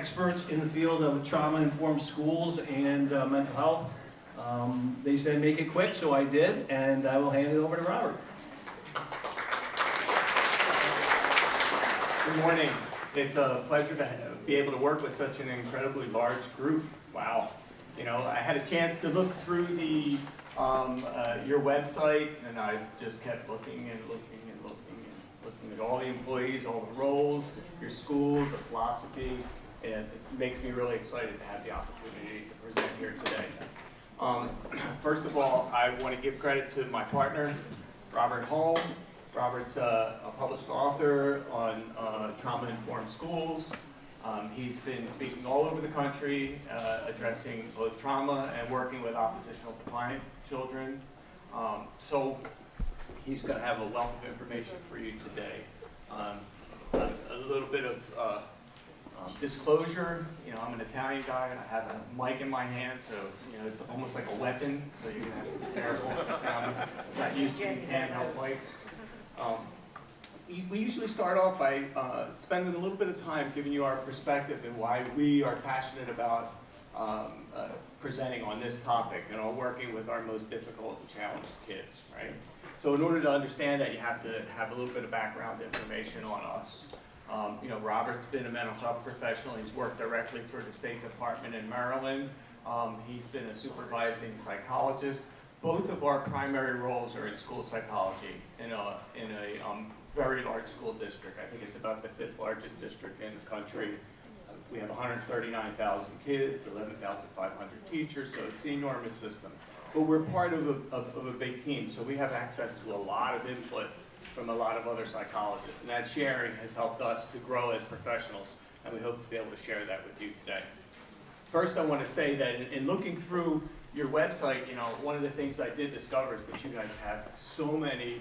experts in the field of trauma-informed schools and mental health. They said make it quick, so I did, and I will hand it over to Robert. Good morning. It's a pleasure to be able to work with such an incredibly large group. Wow. You know, I had a chance to look through the your website, and I just kept looking and looking and looking and looking at all the employees, all the roles, your school, the philosophy, and it makes me really excited to have the opportunity to present here today. First of all, I want to give credit to my partner, Robert Hall. Robert's a published author on trauma-informed schools. He's been speaking all over the country, addressing both trauma and working with oppositional defiant children. So he's going to have a wealth of information for you today. A little bit of disclosure, you know, I'm an Italian guy and I have a mic in my hand, so you know it's almost like a weapon, so you're going to have to be careful. Not used to these handheld mics. We usually start off by spending a little bit of time giving you our perspective and why we are passionate about presenting on this topic and on working with our most difficult and challenged kids, right? So in order to understand that, you have to have a little bit of background information on us. You know, Robert's been a mental health professional. He's worked directly for the State Department in Maryland. He's been a supervising psychologist. Both of our primary roles are in school psychology in a very large school district. I think it's about the 5th largest district in the country. We have 139,000 kids, 11,500 teachers, so it's an enormous system. But we're part of a big team, so we have access to a lot of input from a lot of other psychologists, and that sharing has helped us to grow as professionals, and we hope to be able to share that with you today. First, I want to say that in looking through your website, you know, one of the things I did discover is that you guys have so many,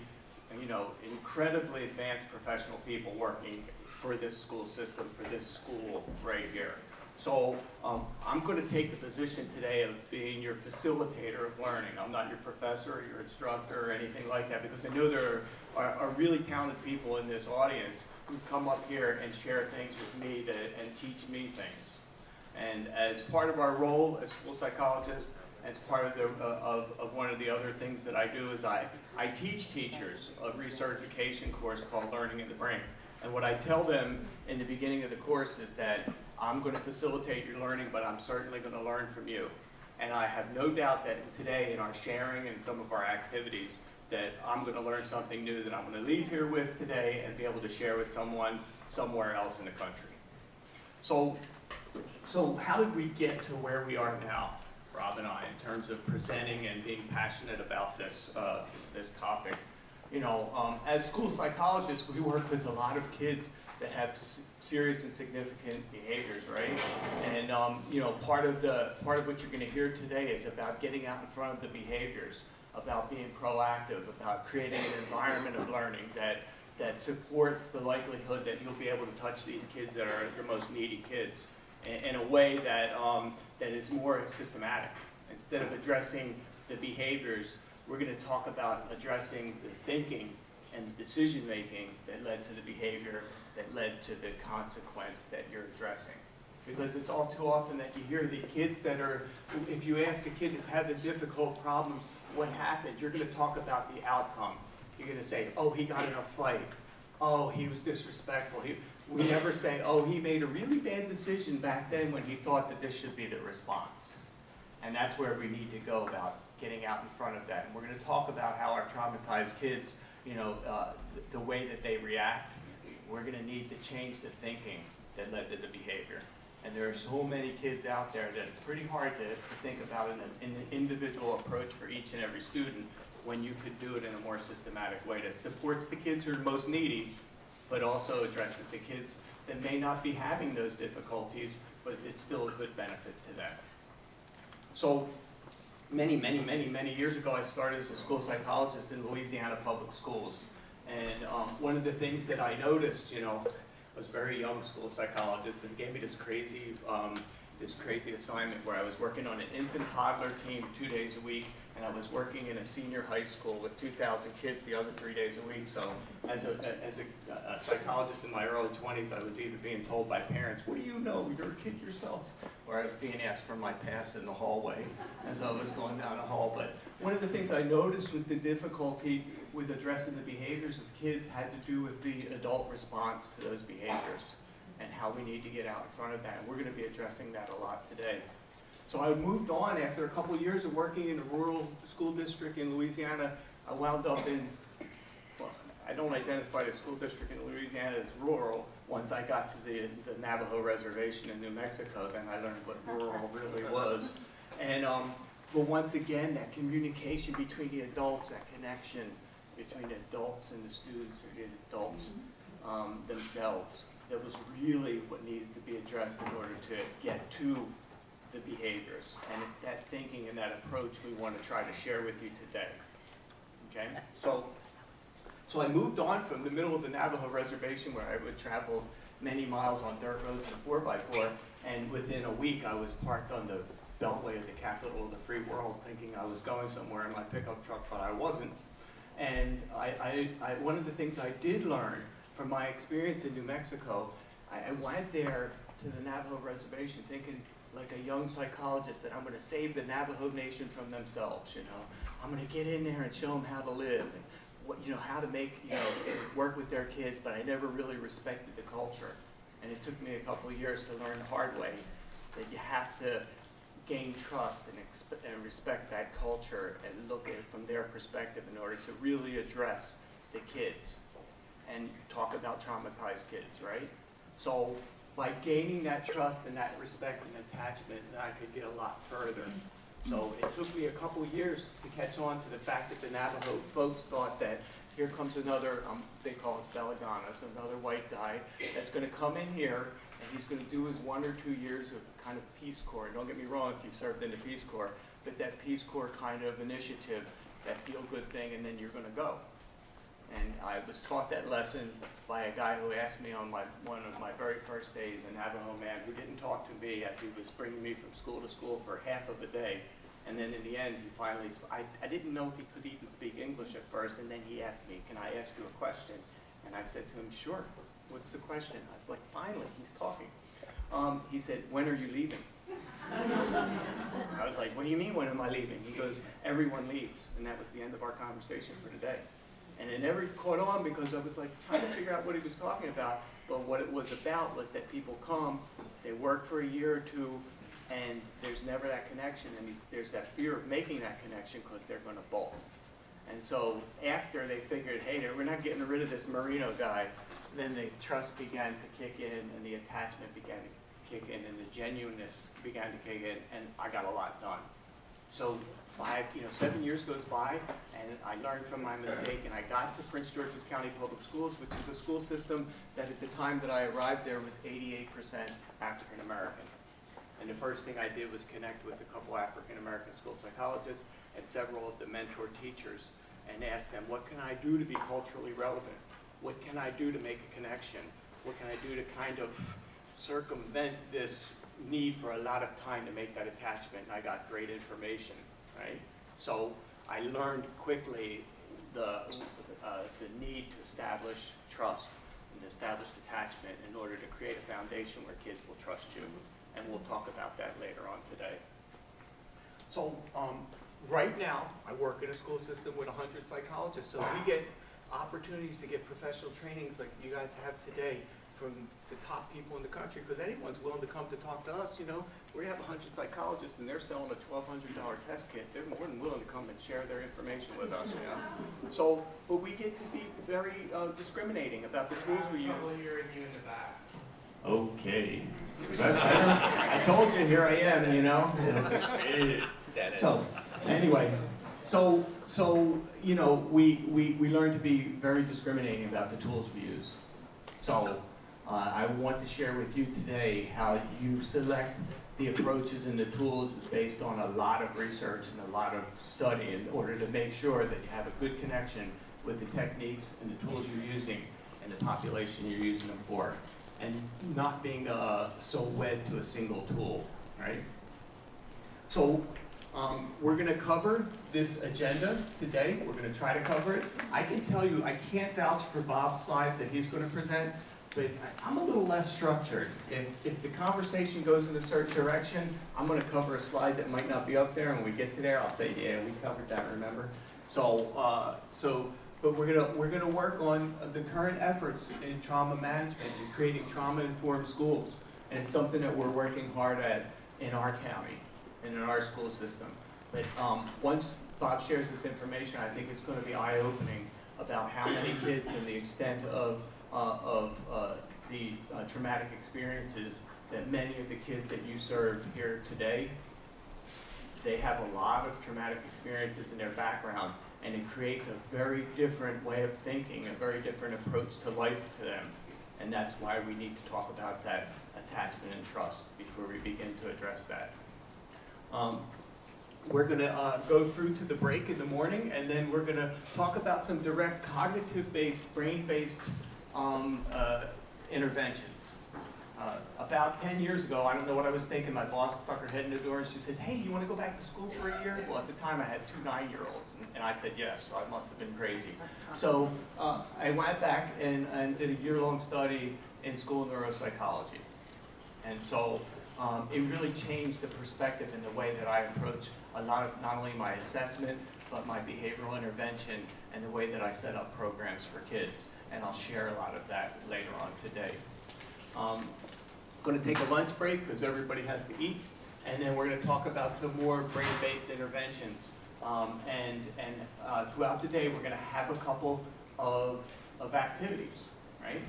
you know, incredibly advanced professional people working for this school system, for this school right here. So I'm going to take the position today of being your facilitator of learning. I'm not your professor or your instructor or anything like that, because I know there are really talented people in this audience who come up here and share things with me and teach me things. And as part of our role as school psychologists, as part of one of the other things that I do is I teach teachers a recertification course called Learning in the Brain. And what I tell them in the beginning of the course is that I'm going to facilitate your learning, but I'm certainly going to learn from you. And I have no doubt that today in our sharing and some of our activities that I'm going to learn something new that I'm going to leave here with today and be able to share with someone somewhere else in the country. So how did we get to where we are now, Rob and I, in terms of presenting and being passionate about this topic? You know, as school psychologists, we work with a lot of kids that have serious and significant behaviors, right? And you know, part of what you're going to hear today is about getting out in front of the behaviors, about being proactive, about creating an environment of learning that supports the likelihood that you'll be able to touch these kids that are your most needy kids in a way that is more systematic. Instead of addressing the behaviors, we're going to talk about addressing the thinking and the decision making that led to the behavior that led to the consequence that you're addressing. Because it's all too often that you hear the kids that are, if you ask a kid that's having difficult problems, what happened? You're going to talk about the outcome. You're going to say, oh, he got in a fight. Oh, he was disrespectful. We never say, oh, he made a really bad decision back then when he thought that this should be the response. And that's where we need to go about getting out in front of that. And we're going to talk about how our traumatized kids, you know, the way that they react. We're going to need to change the thinking that led to the behavior. And there are so many kids out there that it's pretty hard to think about an individual approach for each and every student when you could do it in a more systematic way that supports the kids who are most needy, but also addresses the kids that may not be having those difficulties, but it's still a good benefit to them. So many years ago, I started as a school psychologist in Louisiana public schools. And one of the things that I noticed, you know, I was a very young school psychologist, and gave me this crazy assignment where I was working on an infant toddler team 2 days a week and I was working in a senior high school with 2,000 kids the other 3 days a week. So as a psychologist in my early 20s, I was either being told by parents, what do you know, you're a kid yourself, or I was being asked for my pass in the hallway as I was going down the hall. But one of the things I noticed was the difficulty with addressing the behaviors of kids had to do with the adult response to those behaviors and how we need to get out in front of that. And we're going to be addressing that a lot today. So I moved on after a couple of years of working in a rural school district in Louisiana. I wound up in, well, I don't identify the school district in Louisiana as rural. Once I got to the Navajo reservation in New Mexico, then I learned what rural really was. And but once again, that communication between the adults, that connection between the adults and the students and the adults themselves, that was really what needed to be addressed in order to get to the behaviors. And it's that thinking and that approach we want to try to share with you today. Okay? So I moved on from the middle of the Navajo reservation where I would travel many miles on dirt roads and 4x4, and within a week I was parked on the beltway of the capital of the free world thinking I was going somewhere in my pickup truck, but I wasn't. And one of the things I did learn from my experience in New Mexico, I went there to the Navajo reservation thinking like a young psychologist that I'm going to save the Navajo Nation from themselves, you know. I'm going to get in there and show them how to live and what, you know, how to make, you know, work with their kids, but I never really respected the culture. And it took me a couple of years to learn the hard way that you have to gain trust and respect that culture and look at it from their perspective in order to really address the kids and talk about traumatized kids, right? So by gaining that trust and that respect and attachment, I could get a lot further. So it took me a couple of years to catch on to the fact that the Navajo folks thought that here comes another, they call us Belaganos, another white guy that's going to come in here and he's going to do his 1 or 2 years of kind of Peace Corps. Don't get me wrong if you've served in the Peace Corps, but that Peace Corps kind of initiative, that feel-good thing, and then you're going to go. And I was taught that lesson by a guy who asked me on one of my very first days, a Navajo man who didn't talk to me as he was bringing me from school to school for half of a day. And then in the end, he finally, I didn't know if he could even speak English at first, and then he asked me, can I ask you a question? And I said to him, sure, what's the question? I was like, finally, he's talking. He said, when are you leaving? I was like, what do you mean, when am I leaving? He goes, everyone leaves. And that was the end of our conversation for today. And it never caught on because I was like trying to figure out what he was talking about. But what it was about was that people come, they work for a year or two, and there's never that connection. And there's that fear of making that connection because they're going to bolt. And so after they figured, hey, we're not getting rid of this Merino guy, then the trust began to kick in and the attachment began to kick in and the genuineness began to kick in, and I got a lot done. So 7 years goes by, and I learned from my mistake, and I got to Prince George's County Public Schools, which is a school system that at the time that I arrived there was 88% African American. And the first thing I did was connect with a couple African American school psychologists and several of the mentor teachers and ask them, what can I do to be culturally relevant? What can I do to make a connection? What can I do to kind of circumvent this need for a lot of time to make that attachment? And I got great information, right? So I learned quickly the need to establish trust and establish attachment in order to create a foundation where kids will trust you. And we'll talk about that later on today. So right now, I work in a school system with 100 psychologists. So we get opportunities to get professional trainings like you guys have today from the top people in the country, because anyone's willing to come to talk to us. You know, we have 100 psychologists and they're selling a $1,200 test kit. They're more than willing to come and share their information with us, you know. So, but we get to be very discriminating about the tools we use. Hearing you in the back. Okay. I told you, here I am, you know. So, anyway, so you know, we learn to be very discriminating about the tools we use. So, I want to share with you today how you select the approaches and the tools is based on a lot of research and a lot of study in order to make sure that you have a good connection with the techniques and the tools you're using and the population you're using them for, and not being so wed to a single tool, right? So We're going to cover this agenda today. We're going to try to cover it. I can tell you, I can't vouch for Bob's slides that he's going to present, but I'm a little less structured. If the conversation goes in a certain direction, I'm going to cover a slide that might not be up there, and when we get to there, I'll say, yeah, we covered that, remember? But we're gonna work on the current efforts in trauma management and creating trauma-informed schools, and it's something that we're working hard at in our county and in our school system. But once Bob shares this information, I think it's going to be eye-opening about how many kids and the extent of the traumatic experiences that many of the kids that you serve here today, they have a lot of traumatic experiences in their background, and it creates a very different way of thinking, a very different approach to life to them. And that's why we need to talk about that attachment and trust before we begin to address that. We're going to go through to the break in the morning, and then we're going to talk about some direct cognitive-based, brain-based interventions. About 10 years ago, I don't know what I was thinking, my boss stuck her head in the door and she says, hey, you want to go back to school for a year? Well, at the time I had 2 9-year-olds, and I said yes, so I must have been crazy. So I went back and did a year-long study in school neuropsychology. And so it really changed the perspective and the way that I approach a lot of not only my assessment, but my behavioral intervention and the way that I set up programs for kids. And I'll share a lot of that later on today. Going to take a lunch break because everybody has to eat, and then we're going to talk about some more brain-based interventions. Throughout the day, we're going to have a couple of activities, right?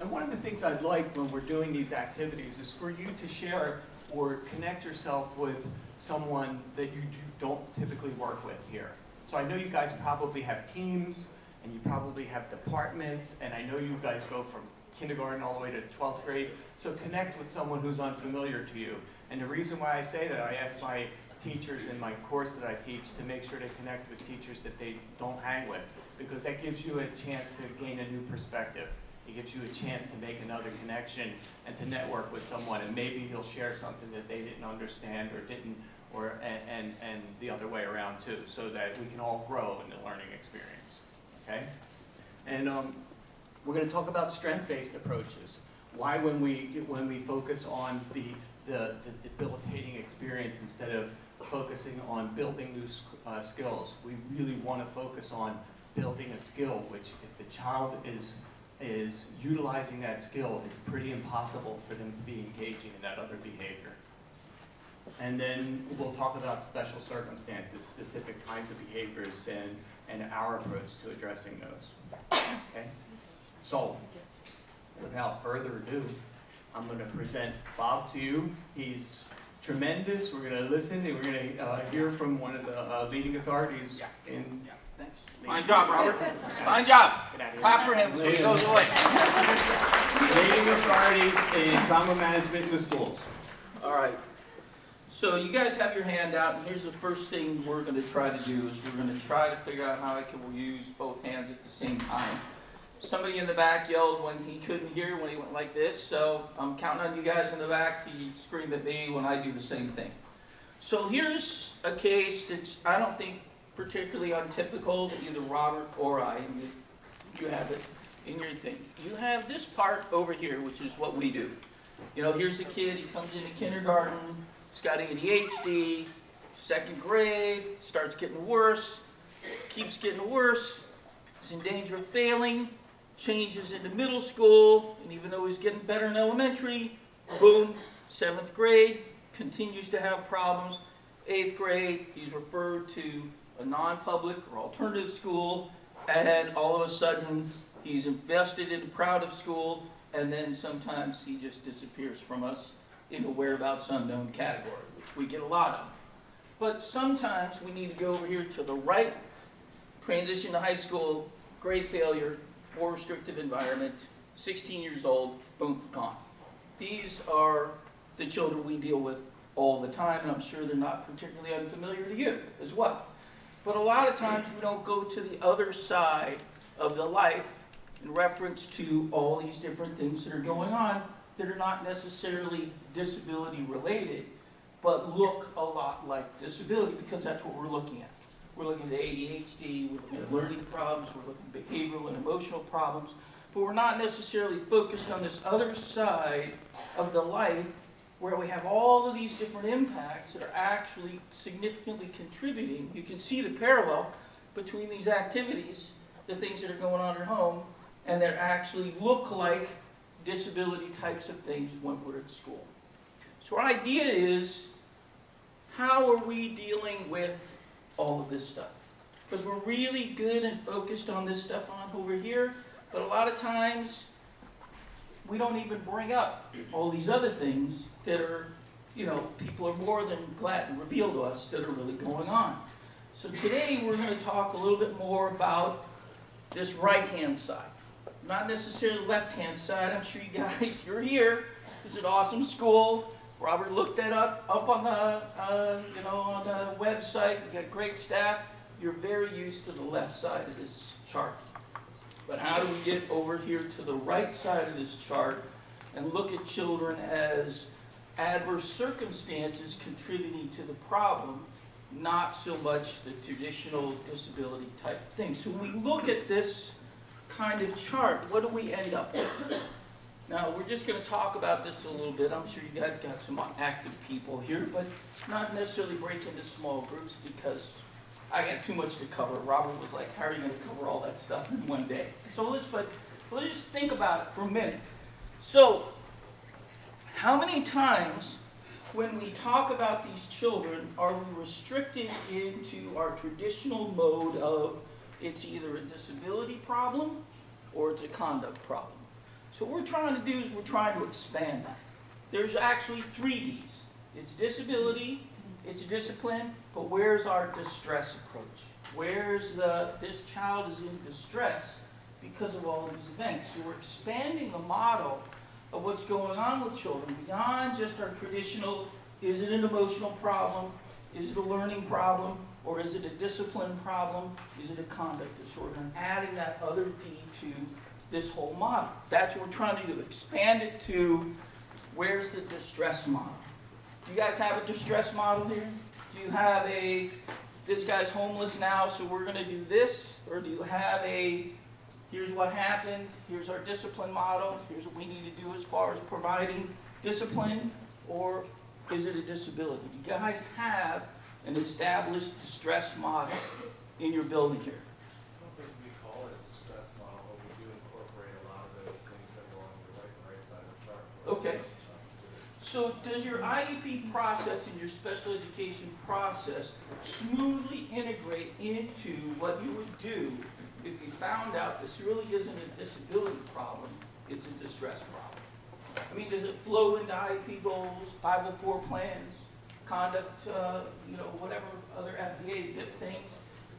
And one of the things I'd like when we're doing these activities is for you to share or connect yourself with someone that you don't typically work with here. So I know you guys probably have teams, and you probably have departments, and I know you guys go from kindergarten all the way to 12th grade. So connect with someone who's unfamiliar to you. And the reason why I say that, I ask my teachers in my course that I teach to make sure they connect with teachers that they don't hang with, because that gives you a chance to gain a new perspective. It gives you a chance to make another connection and to network with someone, and maybe you'll share something that they didn't understand or didn't, and the other way around too, so that we can all grow in the learning experience. Okay? And we're going to talk about strength-based approaches. Why, when we focus on the debilitating experience instead of focusing on building new skills, we really want to focus on building a skill, which if the child is utilizing that skill, it's pretty impossible for them to be engaging in that other behavior. And then we'll talk about special circumstances, specific kinds of behaviors, and our approach to addressing those. Okay? So, without further ado, I'm going to present Bob to you. He's tremendous. We're going to listen, and we're going to hear from one of the leading authorities in... Thanks. Fine job, Robert. Fine job. Clap for him so he goes away. Leading authorities in trauma management in the schools. All right. So you guys have your hand out, and here's the first thing we're going to try to do is we're going to try to figure out how I can use both hands at the same time. Somebody in the back yelled when he couldn't hear when he went like this, so I'm counting on you guys in the back. He screamed at me when I do the same thing. So here's a case that's, I don't think, particularly untypical to either Robert or I. You have it in your thing. You have this part over here, which is what we do. You know, here's a kid, he comes into kindergarten, he's got ADHD, 2nd grade, starts getting worse, keeps getting worse, he's in danger of failing, changes into middle school, and even though he's getting better in elementary, boom, 7th grade, continues to have problems. 8th grade, he's referred to a non-public or alternative school, and all of a sudden, he's invested in the proud of school, and then sometimes he just disappears from us in a whereabouts unknown category, which we get a lot of. But sometimes we need to go over here to the right, transition to high school, grade failure, more restrictive environment, 16 years old, boom, gone. These are the children we deal with all the time, and I'm sure they're not particularly unfamiliar to you as well. But a lot of times we don't go to the other side of the life in reference to all these different things that are going on that are not necessarily disability related, but look a lot like disability, because that's what we're looking at. We're looking at ADHD, we're looking at learning problems, we're looking at behavioral and emotional problems, but we're not necessarily focused on this other side of the life where we have all of these different impacts that are actually significantly contributing. You can see the parallel between these activities, the things that are going on at home, and that actually look like disability types of things when we're at school. So our idea is, how are we dealing with all of this stuff? Because we're really good and focused on this stuff on over here, but a lot of times we don't even bring up all these other things that are, people are more than glad to reveal to us that are really going on. So today we're going to talk a little bit more about this right-hand side. Not necessarily left-hand side. I'm sure you guys, you're here. This is an awesome school. Robert looked that up on the, on the website. We got great staff. You're very used to the left side of this chart. But how do we get over here to the right side of this chart and look at children as adverse circumstances contributing to the problem, not so much the traditional disability type thing? So when we look at this kind of chart, what do we end up with? Now, we're just going to talk about this a little bit. I'm sure you guys got some active people here, but not necessarily break into small groups because I got too much to cover. Robert was like, how are you going to cover all that stuff in one day? So let's just think about it for a minute. So, how many times when we talk about these children are we restricted into our traditional mode of it's either a disability problem or it's a conduct problem? So what we're trying to do is we're trying to expand that. There's actually 3 Ds. It's disability, it's discipline, but where's our distress approach? Where's this child is in distress because of all these events? So we're expanding the model of what's going on with children beyond just our traditional, is it an emotional problem, is it a learning problem, or is it a discipline problem, is it a conduct disorder? And adding that other D to this whole model. That's what we're trying to do, expand it to where's the distress model. Do you guys have a distress model here? Do you have this guy's homeless now, so we're going to do this? Or do you have here's what happened, here's our discipline model, here's what we need to do as far as providing discipline, or is it a disability? You guys have an established distress model in your building here. I don't think we call it a distress model, but we do incorporate a lot of those things that go on the right side of the chart. Okay. So does your IEP process and your special education process smoothly integrate into what you would do if you found out this really isn't a disability problem, it's a distress problem? I mean, does it flow into IEP goals, 504 plans, conduct, whatever other FBA things?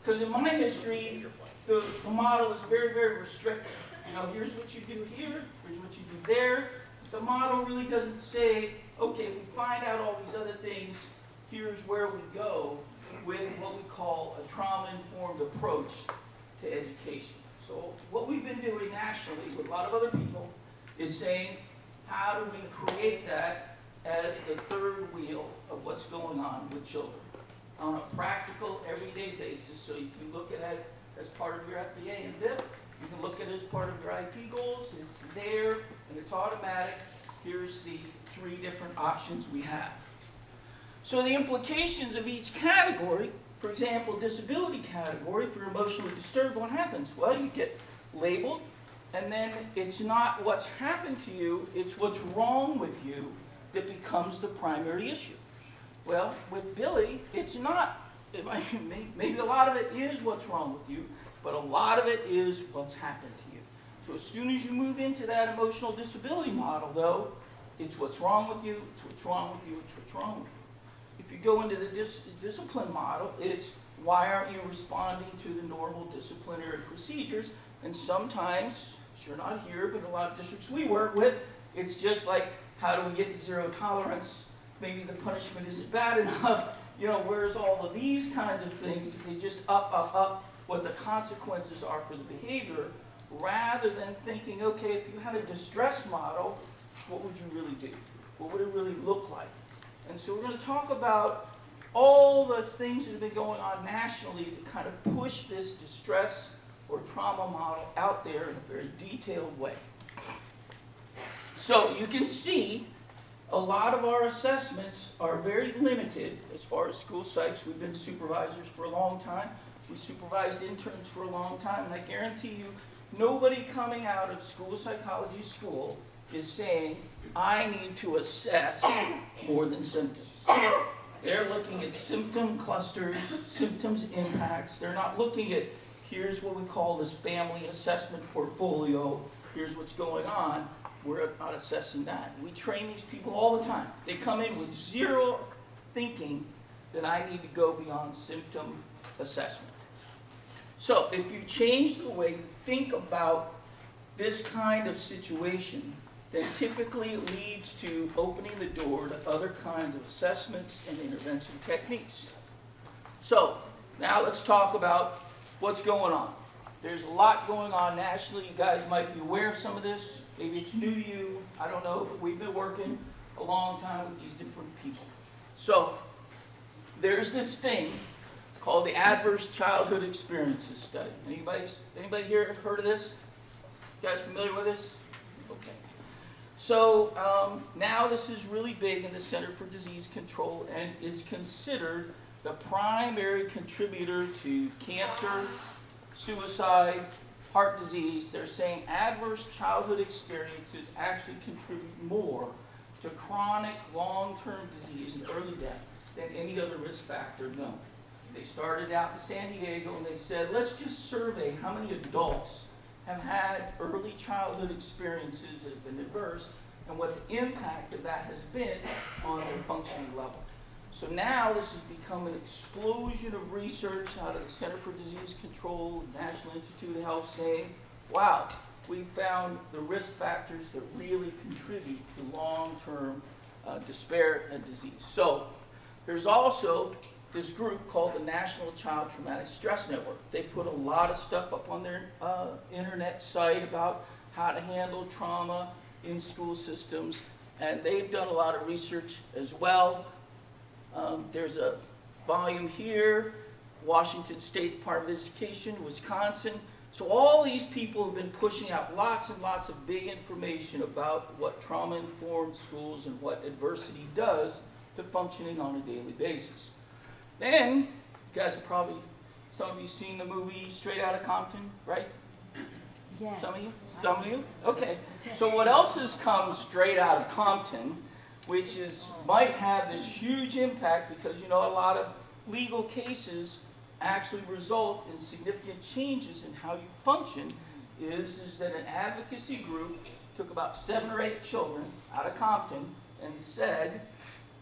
Because in my history, the model is very, very restrictive. Here's what you do here, here's what you do there. The model really doesn't say, okay, if we find out all these other things, here's where we go with what we call a trauma-informed approach to education. So what we've been doing nationally with a lot of other people is saying, how do we create that as the third wheel of what's going on with children on a practical, everyday basis? So you can look at it as part of your FBA and BIP. You can look at it as part of your IP goals. It's there, and it's automatic. Here's the 3 different options we have. So the implications of each category, for example, disability category, if you're emotionally disturbed, what happens? Well, you get labeled, and then it's not what's happened to you, it's what's wrong with you that becomes the primary issue. Well, with Billy, it's not. Maybe a lot of it is what's wrong with you, but a lot of it is what's happened to you. So as soon as you move into that emotional disability model, though, it's what's wrong with you, it's what's wrong with you, it's what's wrong with you. If you go into the discipline model, it's why aren't you responding to the normal disciplinary procedures? And sometimes, you're not here, but in a lot of districts we work with, it's just like, how do we get to 0 tolerance? Maybe the punishment isn't bad enough. Where's all of these kinds of things? They just up what the consequences are for the behavior, rather than thinking, okay, if you had a distress model, what would you really do? What would it really look like? And so we're going to talk about all the things that have been going on nationally to kind of push this distress or trauma model out there in a very detailed way. So you can see a lot of our assessments are very limited as far as school psychs. We've been supervisors for a long time. We supervised interns for a long time, and I guarantee you, nobody coming out of school psychology school is saying, I need to assess more than symptoms. They're looking at symptom clusters, symptoms impacts. They're not looking at, here's what we call this family assessment portfolio, here's what's going on. We're not assessing that. We train these people all the time. They come in with zero thinking that I need to go beyond symptom assessment. So if you change the way you think about this kind of situation, then typically it leads to opening the door to other kinds of assessments and intervention techniques. So now let's talk about what's going on. There's a lot going on nationally. You guys might be aware of some of this. Maybe it's new to you. I don't know, but we've been working a long time with these different people. So there's this thing called the Adverse Childhood Experiences Study. Anybody here heard of this? You guys familiar with this? Okay. So now this is really big in the Center for Disease Control, and it's considered the primary contributor to cancer, suicide, heart disease. They're saying adverse childhood experiences actually contribute more to chronic long-term disease and early death than any other risk factor known. They started out in San Diego and they said, let's just survey how many adults have had early childhood experiences that have been adverse and what the impact of that has been on their functioning level. So now this has become an explosion of research out of the Center for Disease Control, National Institute of Health, saying, wow, we found the risk factors that really contribute to long-term despair and disease. So there's also this group called the National Child Traumatic Stress Network. They put a lot of stuff up on their internet site about how to handle trauma in school systems, and they've done a lot of research as well. There's a volume here, Washington State Department of Education, Wisconsin. So all these people have been pushing out lots and lots of big information about what trauma-informed schools and what adversity does to functioning on a daily basis. Then, you guys have probably, some of you seen the movie Straight Outta Compton, right? Yes. Some of you? Some of you? Okay. So what else has come straight out of Compton, which might have this huge impact because, you know, a lot of legal cases actually result in significant changes in how you function, is that an advocacy group took about 7 or 8 children out of Compton and said,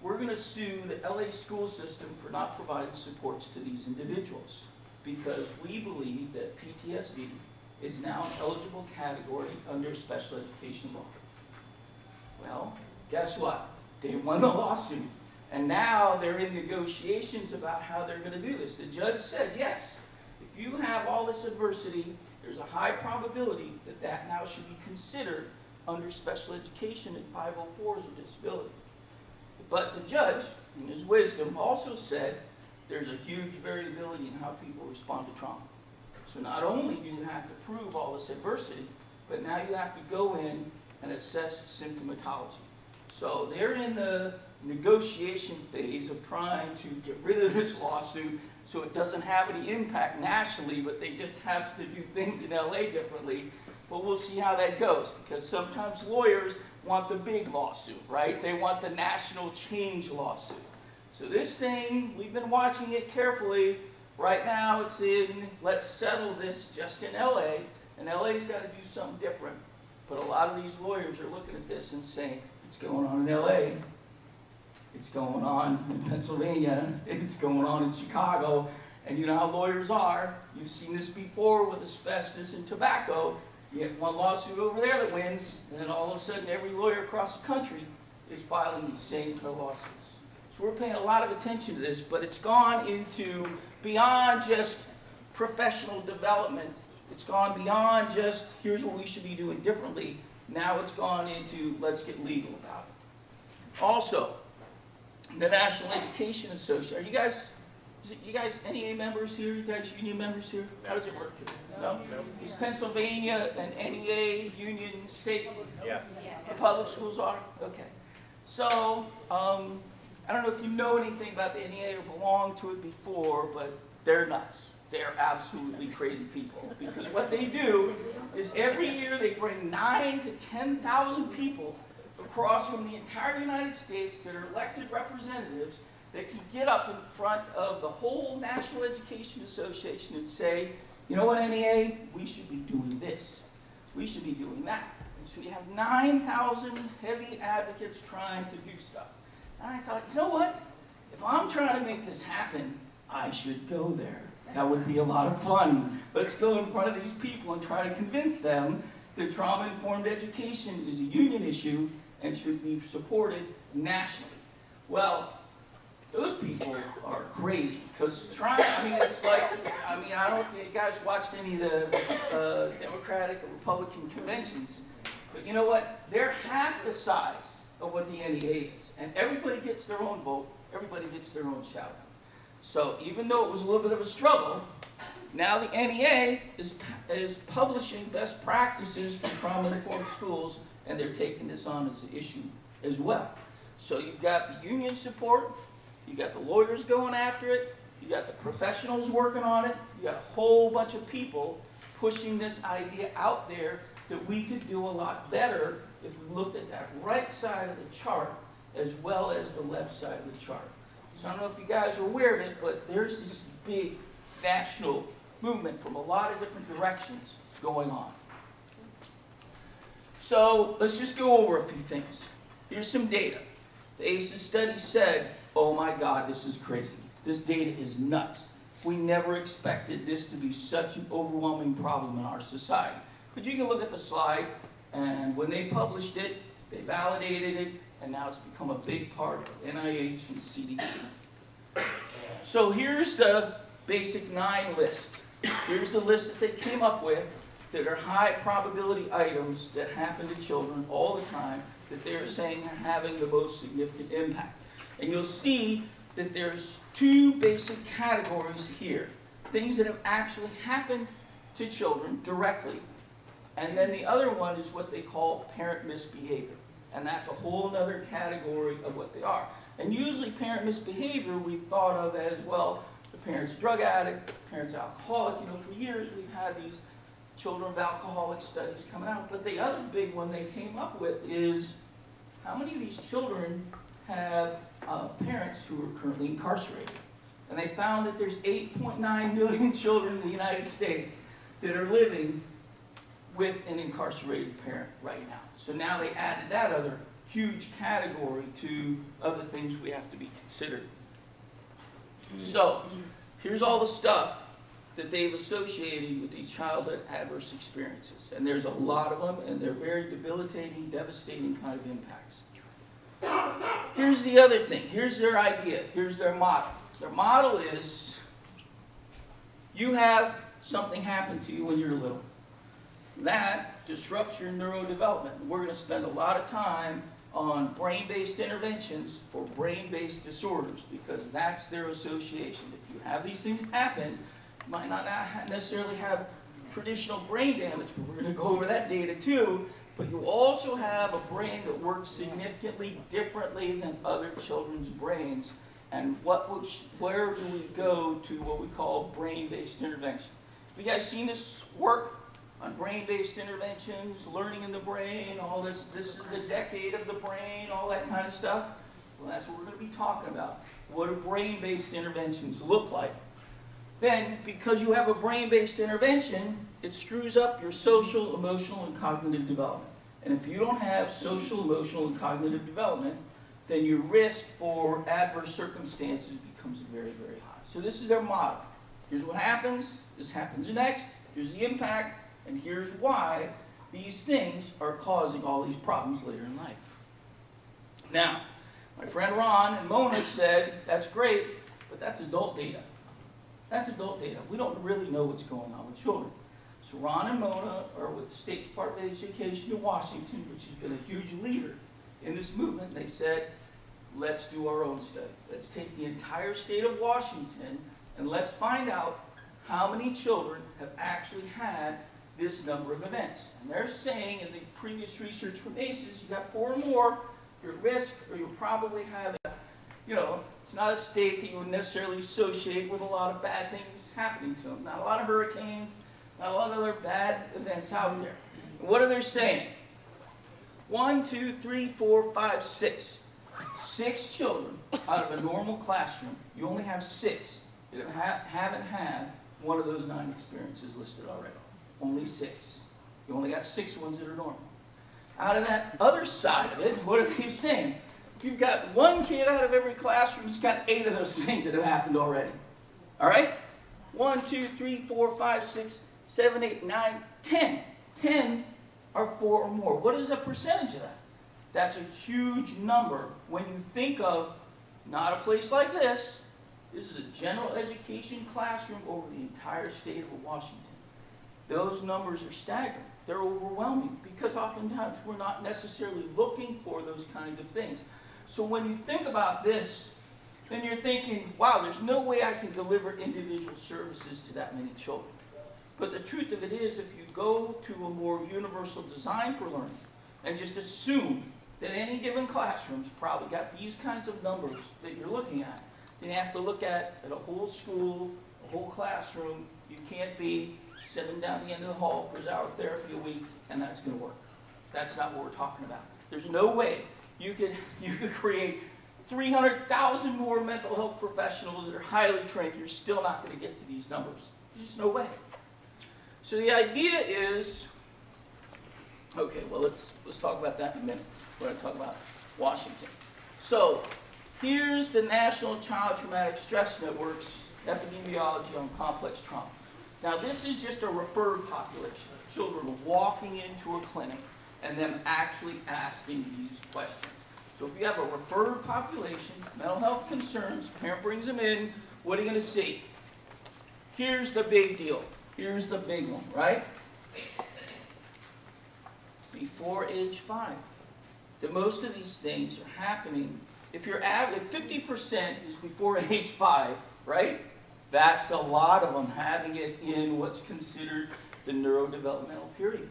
we're going to sue the LA school system for not providing supports to these individuals because we believe that PTSD is now an eligible category under special education law. Well, guess what? They won the lawsuit, and now they're in negotiations about how they're going to do this. The judge said, yes, if you have all this adversity, there's a high probability that that now should be considered under special education and 504s or disability. But the judge, in his wisdom, also said there's a huge variability in how people respond to trauma. So not only do you have to prove all this adversity, but now you have to go in and assess symptomatology. So they're in the negotiation phase of trying to get rid of this lawsuit so it doesn't have any impact nationally, but they just have to do things in LA differently. But we'll see how that goes, because sometimes lawyers want the big lawsuit, right? They want the national change lawsuit. So this thing, we've been watching it carefully. Right now it's in, let's settle this just in LA, and LA's got to do something different. But a lot of these lawyers are looking at this and saying, it's going on in LA, it's going on in Pennsylvania, it's going on in Chicago, and you know how lawyers are. You've seen this before with asbestos and tobacco. You get one lawsuit over there that wins, and then all of a sudden every lawyer across the country is filing these same lawsuits. So we're paying a lot of attention to this, but it's gone into beyond just professional development. It's gone beyond just, here's what we should be doing differently. Now it's gone into, let's get legal about it. Also, the National Education Association. Are you guys, NEA members here? You guys union members here? How does it work here? No? Is Pennsylvania an NEA union state? Yes. The public schools are? Okay. So, I don't know if you know anything about the NEA or belonged to it before, but they're nuts. They're absolutely crazy people. Because what they do is every year they bring 9,000 to 10,000 people across from the entire United States that are elected representatives that can get up in front of the whole National Education Association and say, you know what, NEA, we should be doing this. We should be doing that. And so you have 9,000 heavy advocates trying to do stuff. And I thought, you know what? If I'm trying to make this happen, I should go there. That would be a lot of fun. Let's go in front of these people and try to convince them that trauma-informed education is a union issue and should be supported nationally. Well, those people are crazy, because it's like, I don't know if you guys watched any of the Democratic or Republican conventions, but you know what? They're half the size of what the NEA is, and everybody gets their own vote, everybody gets their own shout out. So even though it was a little bit of a struggle, now the NEA is publishing best practices for trauma-informed schools, and they're taking this on as an issue as well. So you've got the union support, you got the lawyers going after it, you got the professionals working on it, you got a whole bunch of people pushing this idea out there that we could do a lot better if we looked at that right side of the chart as well as the left side of the chart. So I don't know if you guys are aware of it, but there's this big national movement from a lot of different directions going on. So let's just go over a few things. Here's some data. The ACEs study said, oh my God, this is crazy. This data is nuts. We never expected this to be such an overwhelming problem in our society. But you can look at the slide, and when they published it, they validated it, and now it's become a big part of NIH and CDC. So here's the basic 9 list. Here's the list that they came up with that are high probability items that happen to children all the time that they're saying are having the most significant impact. And you'll see that there's 2 basic categories here. Things that have actually happened to children directly. And then the other one is what they call parent misbehavior. And that's a whole other category of what they are. And usually parent misbehavior we've thought of as, well, the parent's drug addict, the parent's alcoholic. You know, for years we've had these children of alcoholic studies coming out. But the other big one they came up with is, how many of these children have parents who are currently incarcerated? And they found that there's 8.9 million children in the United States that are living with an incarcerated parent right now. So now they added that other huge category to other things we have to be considered. So here's all the stuff that they've associated with these childhood adverse experiences. And there's a lot of them, and they're very debilitating, devastating kind of impacts. Here's the other thing. Here's their idea. Here's their model. Their model is, you have something happen to you when you're little. That disrupts your neurodevelopment. We're going to spend a lot of time on brain-based interventions for brain-based disorders, because that's their association. If you have these things happen, you might not necessarily have traditional brain damage, but we're going to go over that data too. But you also have a brain that works significantly differently than other children's brains. And where do we go to what we call brain-based intervention? Have you guys seen this work on brain-based interventions, learning in the brain, all this? This is the decade of the brain, all that kind of stuff. Well, that's what we're going to be talking about. What do brain-based interventions look like? Then, because you have a brain-based intervention, it screws up your social, emotional, and cognitive development. And if you don't have social, emotional, and cognitive development, then your risk for adverse circumstances becomes very, very high. So this is their model. Here's what happens, this happens next, here's the impact, and here's why these things are causing all these problems later in life. Now, my friend Ron and Mona said, that's great, but that's adult data. That's adult data. We don't really know what's going on with children. So Ron and Mona are with the State Department of Education in Washington, which has been a huge leader in this movement. They said, let's do our own study. Let's take the entire state of Washington and let's find out how many children have actually had this number of events. And they're saying in the previous research from ACEs, you got 4 or more, you're at risk, or you'll probably have, it's not a state that you would necessarily associate with a lot of bad things happening to them. Not a lot of hurricanes, not a lot of other bad events out there. And what are they saying? 1, 2, 3, 4, 5, 6. 6 children out of a normal classroom. You only have 6 that haven't had one of those 9 experiences listed already. Only 6. You only got 6 ones that are normal. Out of that other side of it, what are they saying? You've got 1 kid out of every classroom who's got 8 of those things that have happened already. All right? 1, 2, 3, 4, 5, 6, 7, 8, 9, 10. 10 are 4 or more. What is the percentage of that? That's a huge number when you think of not a place like this. This is a general education classroom over the entire state of Washington. Those numbers are staggering. They're overwhelming because oftentimes we're not necessarily looking for those kind of things. So when you think about this, then you're thinking, wow, there's no way I can deliver individual services to that many children. But the truth of it is, if you go to a more universal design for learning and just assume that any given classroom's probably got these kinds of numbers that you're looking at, then you have to look at a whole school, a whole classroom. You can't be sitting down the end of the hall for his hour of therapy a week, and that's going to work. That's not what we're talking about. There's no way you could create 300,000 more mental health professionals that are highly trained. You're still not going to get to these numbers. There's just no way. So the idea is, okay, well, let's talk about that in a minute. We're going to talk about Washington. So here's the National Child Traumatic Stress Network's epidemiology on complex trauma. Now, this is just a referred population. Children walking into a clinic and them actually asking these questions. So if you have a referred population, mental health concerns, parent brings them in, what are you going to see? Here's the big deal. Here's the big one, right? Before age 5. That most of these things are happening, if 50% is before age 5, right? That's a lot of them having it in what's considered the neurodevelopmental period,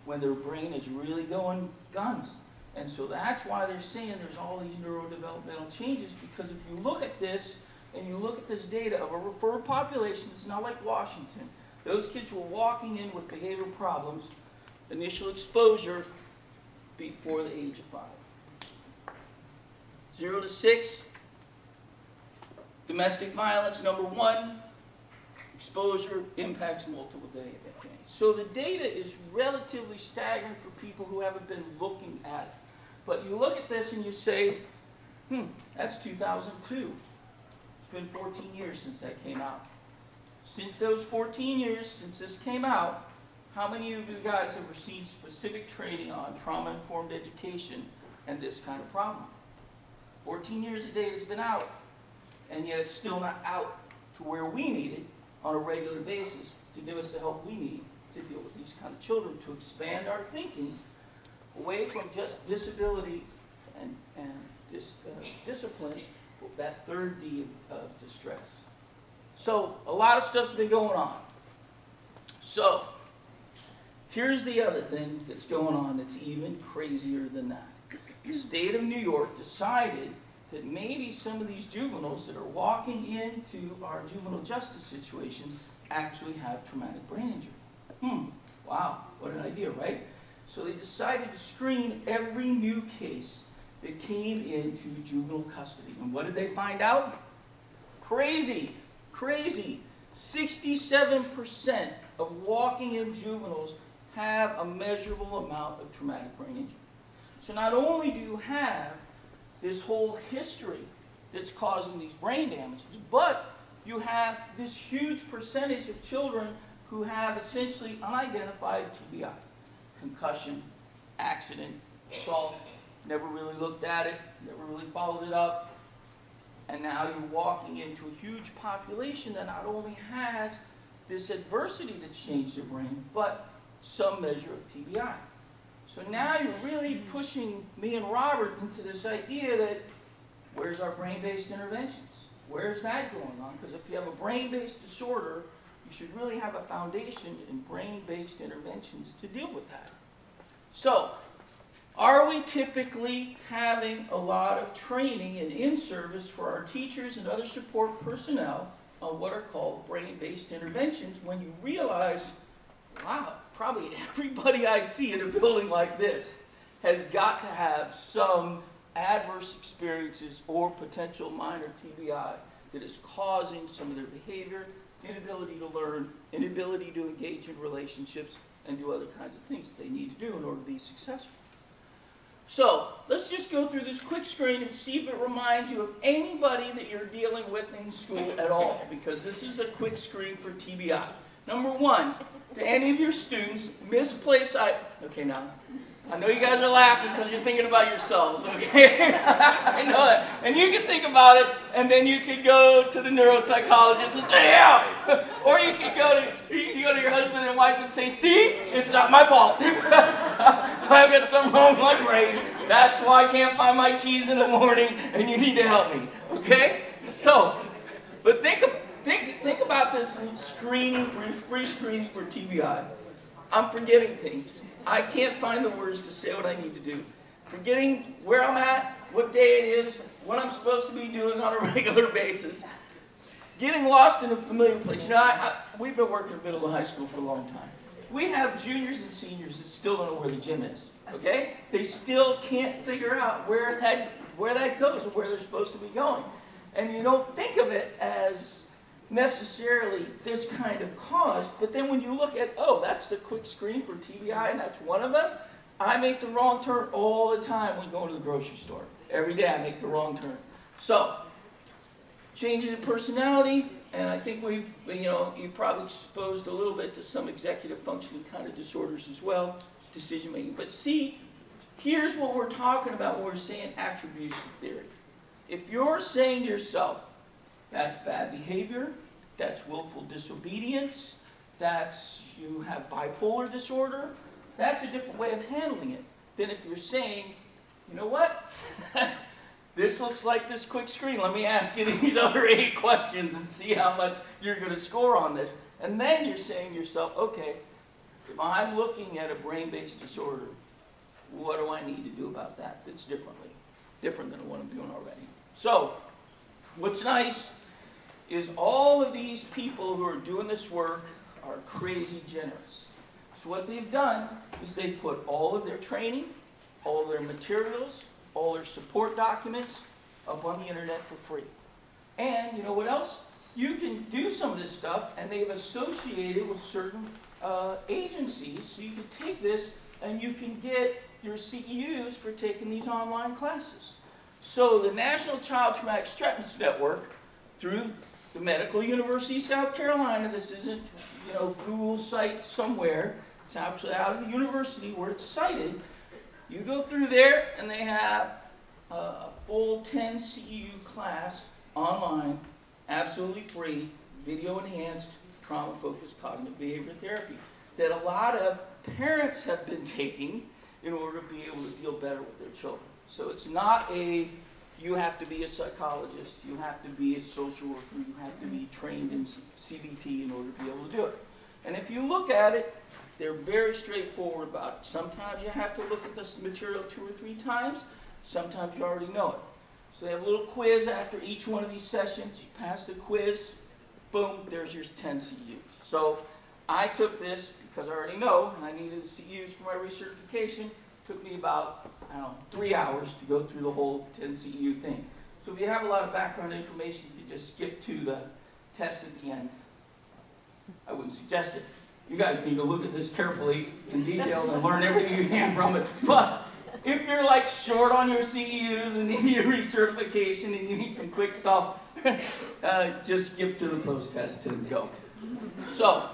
when their brain is really going guns. And so that's why they're saying there's all these neurodevelopmental changes, because if you look at this, and you look at this data of a referred population, it's not like Washington. Those kids were walking in with behavioral problems, initial exposure, before the age of 5. 0 to 6, domestic violence, number 1, exposure impacts multiple days. So the data is relatively staggering for people who haven't been looking at it. But you look at this and you say, that's 2002. It's been 14 years since that came out. Since those 14 years, since this came out, how many of you guys have received specific training on trauma-informed education and this kind of problem? 14 years of data has been out, and yet it's still not out to where we need it on a regular basis to give us the help we need to deal with these kind of children, to expand our thinking away from just disability and discipline, that third D of distress. So a lot of stuff's been going on. So here's the other thing that's going on that's even crazier than that. The state of New York decided that maybe some of these juveniles that are walking into our juvenile justice situations actually have traumatic brain injury. Wow, what an idea, right? So they decided to screen every new case that came into juvenile custody. And what did they find out? Crazy. 67% of walking in juveniles have a measurable amount of traumatic brain injury. So not only do you have this whole history that's causing these brain damages, but you have this huge percentage of children who have essentially unidentified TBI. Concussion, accident, assault, never really looked at it, never really followed it up. And now you're walking into a huge population that not only has this adversity that's changed their brain, but some measure of TBI. So now you're really pushing me and Robert into this idea that Where's our brain-based interventions? Where's that going on? Because if you have a brain-based disorder, you should really have a foundation in brain-based interventions to deal with that. So, are we typically having a lot of training and in-service for our teachers and other support personnel on what are called brain-based interventions when you realize, wow, probably everybody I see in a building like this has got to have some adverse experiences or potential minor TBI that is causing some of their behavior, inability to learn, inability to engage in relationships, and do other kinds of things that they need to do in order to be successful. So, let's just go through this quick screen and see if it reminds you of anybody that you're dealing with in school at all, because this is a quick screen for TBI. Number one, do any of your students misplace okay, now, I know you guys are laughing because you're thinking about yourselves, okay? I know that. And you can think about it, and then you can go to the neuropsychologist and say, yeah! Or you can go to your husband and wife and say, see, it's not my fault. I've got something wrong with my brain. That's why I can't find my keys in the morning, and you need to help me, okay? So, but think about this screening, pre-screening for TBI. I'm forgetting things. I can't find the words to say what I need to do. Forgetting where I'm at, what day it is, what I'm supposed to be doing on a regular basis. Getting lost in a familiar place. You know, we've been working in middle and high school for a long time. We have juniors and seniors that still don't know where the gym is, okay? They still can't figure out where that goes and where they're supposed to be going. And you don't think of it as necessarily this kind of cause, but then when you look at, oh, that's the quick screen for TBI and that's one of them, I make the wrong turn all the time when going to the grocery store. Every day I make the wrong turn. So, changes in personality, and I think you've probably exposed a little bit to some executive functioning kind of disorders as well, decision making. But see, here's what we're talking about when we're saying attribution theory. If you're saying to yourself, that's bad behavior, that's willful disobedience, that's you have bipolar disorder, that's a different way of handling it than if you're saying, you know what, this looks like this quick screen, let me ask you these other 8 questions and see how much you're going to score on this. And then you're saying to yourself, okay, if I'm looking at a brain-based disorder, what do I need to do about that that's different than what I'm doing already? So, what's nice is all of these people who are doing this work are crazy generous. So what they've done is they've put all of their training, all their materials, all their support documents up on the internet for free. And you know what else? You can do some of this stuff, and they've associated with certain agencies, so you can take this and you can get your CEUs for taking these online classes. So the National Child Traumatic Stress Network, through the Medical University of South Carolina, this isn't, Google site somewhere, it's actually out of the university where it's cited. You go through there and they have a full 10 CEU class online, absolutely free, video enhanced, trauma-focused cognitive behavior therapy that a lot of parents have been taking in order to be able to deal better with their children. So it's not you have to be a psychologist, you have to be a social worker, you have to be trained in CBT in order to be able to do it. And if you look at it, they're very straightforward about it. Sometimes you have to look at this material 2 or 3 times, sometimes you already know it. So they have a little quiz after each one of these sessions, you pass the quiz, boom, there's your 10 CEUs. So I took this because I already know, and I needed the CEUs for my recertification. It took me about, 3 hours to go through the whole 10 CEU thing. So if you have a lot of background information, you can just skip to the test at the end. I wouldn't suggest it. You guys need to look at this carefully in detail and learn everything you can from it. But if you're short on your CEUs and need your recertification and you need some quick stuff, just skip to the post-test and go. So,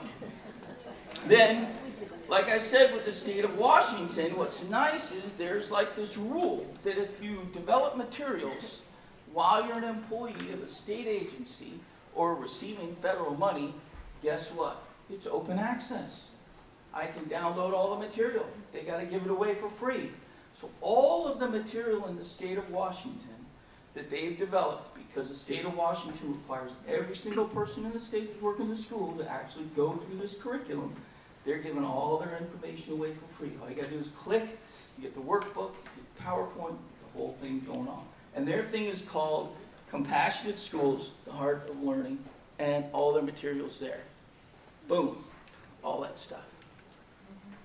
then, like I said with the state of Washington, what's nice is there's this rule that if you develop materials while you're an employee of a state agency or receiving federal money, guess what? It's open access. I can download all the material. They got to give it away for free. So all of the material in the state of Washington that they've developed, because the state of Washington requires every single person in the state who's working in the school to actually go through this curriculum. They're giving all their information away for free. All you gotta do is click, you get the workbook, you get the PowerPoint, the whole thing going on. And their thing is called Compassionate Schools, the Heart of Learning, and all their materials there. Boom, all that stuff.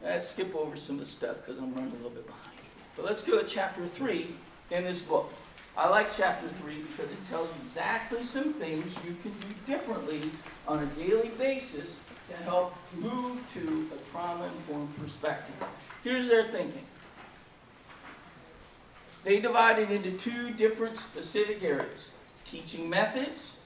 Let's skip over some of the stuff because I'm running a little bit behind. But let's go to chapter 3 in this book. I like chapter 3 because it tells you exactly some things you can do differently on a daily basis to help move to a trauma-informed perspective. Here's their thinking. They divide it into 2 different specific areas: teaching methods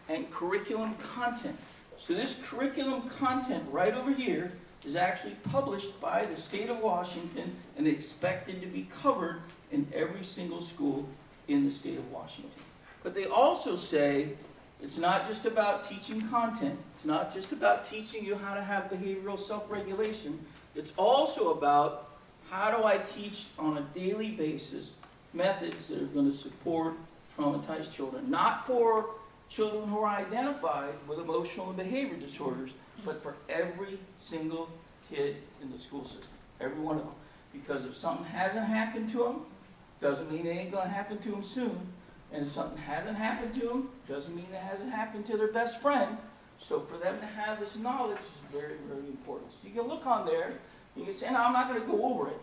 and curriculum content. So this curriculum content right over here is actually published by the state of Washington and expected to be covered in every single school in the state of Washington. But they also say it's not just about teaching content. It's not just about teaching you how to have behavioral self-regulation. It's also about how do I teach on a daily basis methods that are going to support traumatized children. Not for children who are identified with emotional and behavior disorders, but for every single kid in the school system. Every one of them. Because if something hasn't happened to them, doesn't mean it ain't going to happen to them soon. And if something hasn't happened to them, doesn't mean it hasn't happened to their best friend. So for them to have this knowledge is very, very important. So you can look on there, you can say, no, I'm not going to go over it,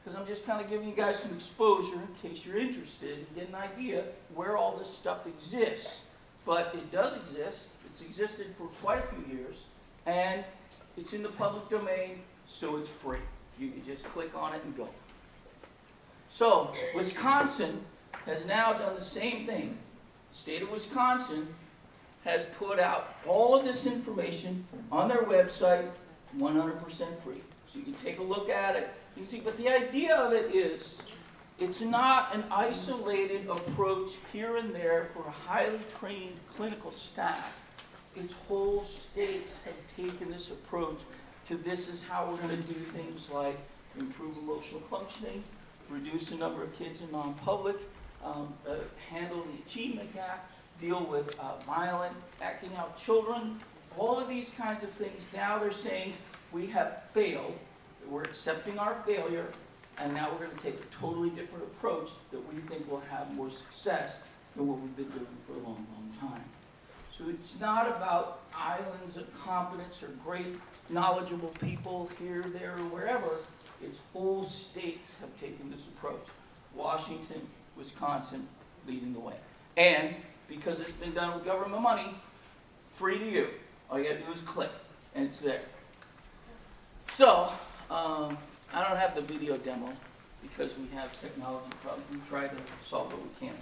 because I'm just kind of giving you guys some exposure in case you're interested and get an idea where all this stuff exists. But it does exist. It's existed for quite a few years, and it's in the public domain, so it's free. You can just click on it and go. So, Wisconsin has now done the same thing. The state of Wisconsin has put out all of this information on their website, 100% free. So you can take a look at it. You can see, but the idea of it is, it's not an isolated approach here and there for a highly trained clinical staff. It's whole states have taken this approach to this is how we're going to do things like improve emotional functioning, reduce the number of kids in non-public, handle the achievement gap, deal with violent, acting out children, all of these kinds of things. Now they're saying we have failed, we're accepting our failure, and now we're going to take a totally different approach that we think will have more success than what we've been doing for a long, long time. So it's not about islands of competence or great knowledgeable people here, there, or wherever. It's whole states have taken this approach. Washington, Wisconsin, leading the way. And because it's been done with government money, free to you. All you gotta do is click, and it's there. So, I don't have the video demo because we have technology problems. We try to solve what we can.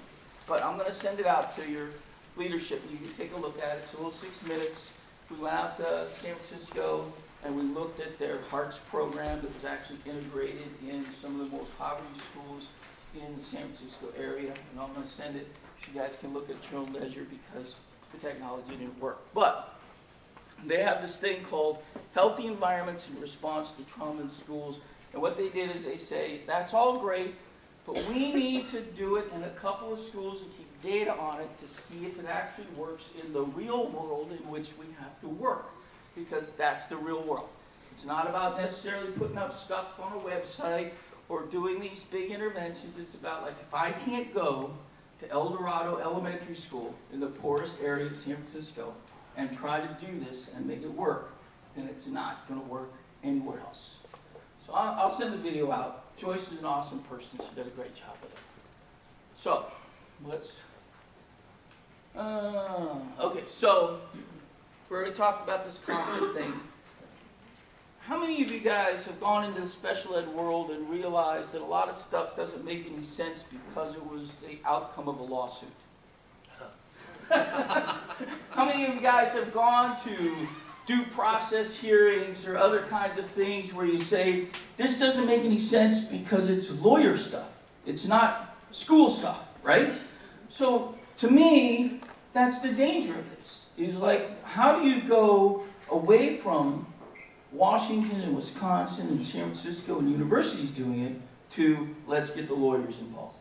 But I'm gonna send it out to your leadership, and you can take a look at it. It's a little 6 minutes. We went out to San Francisco, and we looked at their HEARTS program that was actually integrated in some of the more poverty schools in the San Francisco area. And I'm going to send it so you guys can look at your own leisure because the technology didn't work. But they have this thing called Healthy Environments in Response to Trauma in Schools. And what they did is they say, that's all great, but we need to do it in a couple of schools and keep data on it to see if it actually works in the real world in which we have to work. Because that's the real world. It's not about necessarily putting up stuff on a website or doing these big interventions. It's about, like, if I can't go to El Dorado Elementary School in the poorest area of San Francisco and try to do this and make it work, then it's not going to work anywhere else. So I'll send the video out. Joyce is an awesome person. She did a great job with it. So, let's... okay, so... we're going to talk about this conflict thing. How many of you guys have gone into the special ed world and realized that a lot of stuff doesn't make any sense because it was the outcome of a lawsuit? How many of you guys have gone to due process hearings or other kinds of things where you say, this doesn't make any sense because it's lawyer stuff. It's not school stuff, right? So, to me, that's the danger of this. Is like, how do you go away from Washington and Wisconsin and San Francisco and universities doing it to let's get the lawyers involved?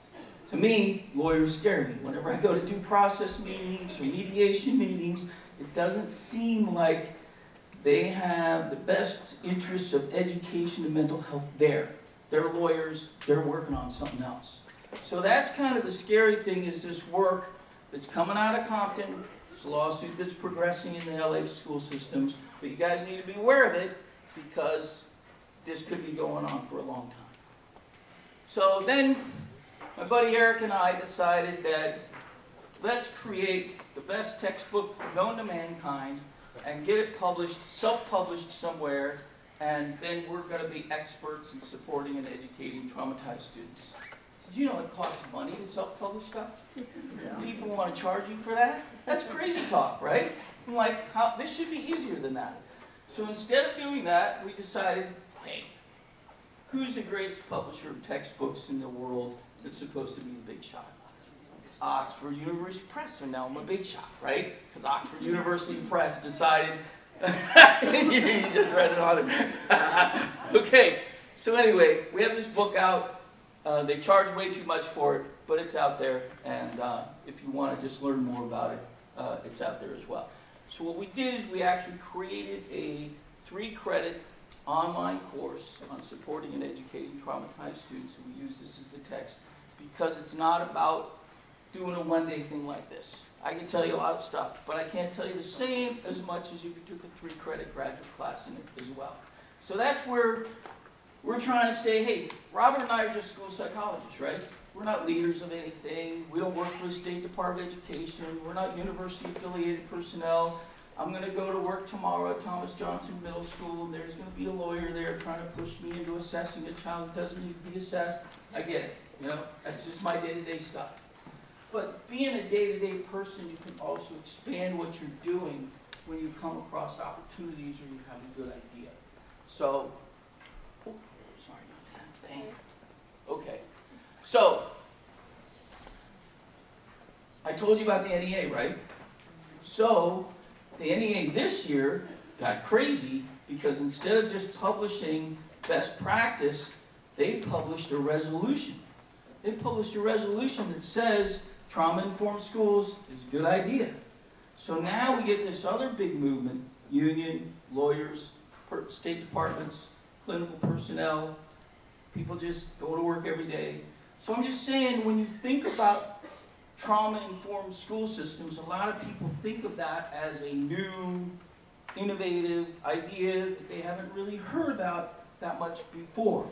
To me, lawyers scare me. Whenever I go to due process meetings or mediation meetings, it doesn't seem like they have the best interests of education and mental health there. They're lawyers, they're working on something else. So that's kind of the scary thing, is this work that's coming out of Compton, this lawsuit that's progressing in the LA school systems, but you guys need to be aware of it because this could be going on for a long time. So then my buddy Eric and I decided that let's create the best textbook known to mankind and get it published, self-published somewhere, and then we're going to be experts in supporting and educating traumatized students. Did you know it costs money to self-publish stuff? People want to charge you for that? That's crazy talk, right? I'm like, this should be easier than that. So instead of doing that, we decided, hey, who's the greatest publisher of textbooks in the world that's supposed to be the big shot? Oxford University Press, and now I'm a big shot, right? Because Oxford University Press decided, you just read it on it. Okay, so anyway, we have this book out. They charge way too much for it, but it's out there, and if you want to just learn more about it, it's out there as well. So what we did is we actually created a 3-credit online course on supporting and educating traumatized students, and we use this as the text because it's not about doing a one-day thing like this. I can tell you a lot of stuff, but I can't tell you the same as much as if you took a 3-credit graduate class in it as well. So that's where we're trying to say, hey, Robert and I are just school psychologists, right? We're not leaders of anything. We don't work for the State Department of Education. We're not university-affiliated personnel. I'm going to go to work tomorrow at Thomas Johnson Middle School, and there's going to be a lawyer there trying to push me into assessing a child that doesn't need to be assessed. I get it. You know, that's just my day-to-day stuff. But being a day-to-day person, you can also expand what you're doing when you come across opportunities or you have a good idea. So, oh, sorry about that. Dang. Okay. So, I told you about the NEA, right? So, the NEA this year got crazy because instead of just publishing best practice, they published a resolution. They published a resolution that says trauma-informed schools is a good idea. So now we get this other big movement, union, lawyers, state departments, clinical personnel, people just go to work every day. So I'm just saying, when you think about trauma-informed school systems, a lot of people think of that as a new, innovative idea that they haven't really heard about that much before.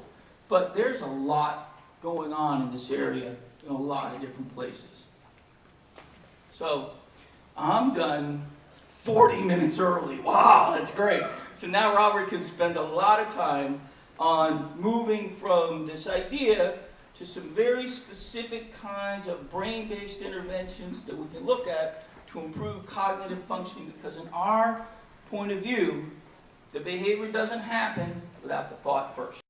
But there's a lot going on in this area in a lot of different places. So I'm done 40 minutes early. Wow, that's great. So now Robert can spend a lot of time on moving from this idea to some very specific kinds of brain-based interventions that we can look at to improve cognitive functioning, because in our point of view, the behavior doesn't happen without the thought first.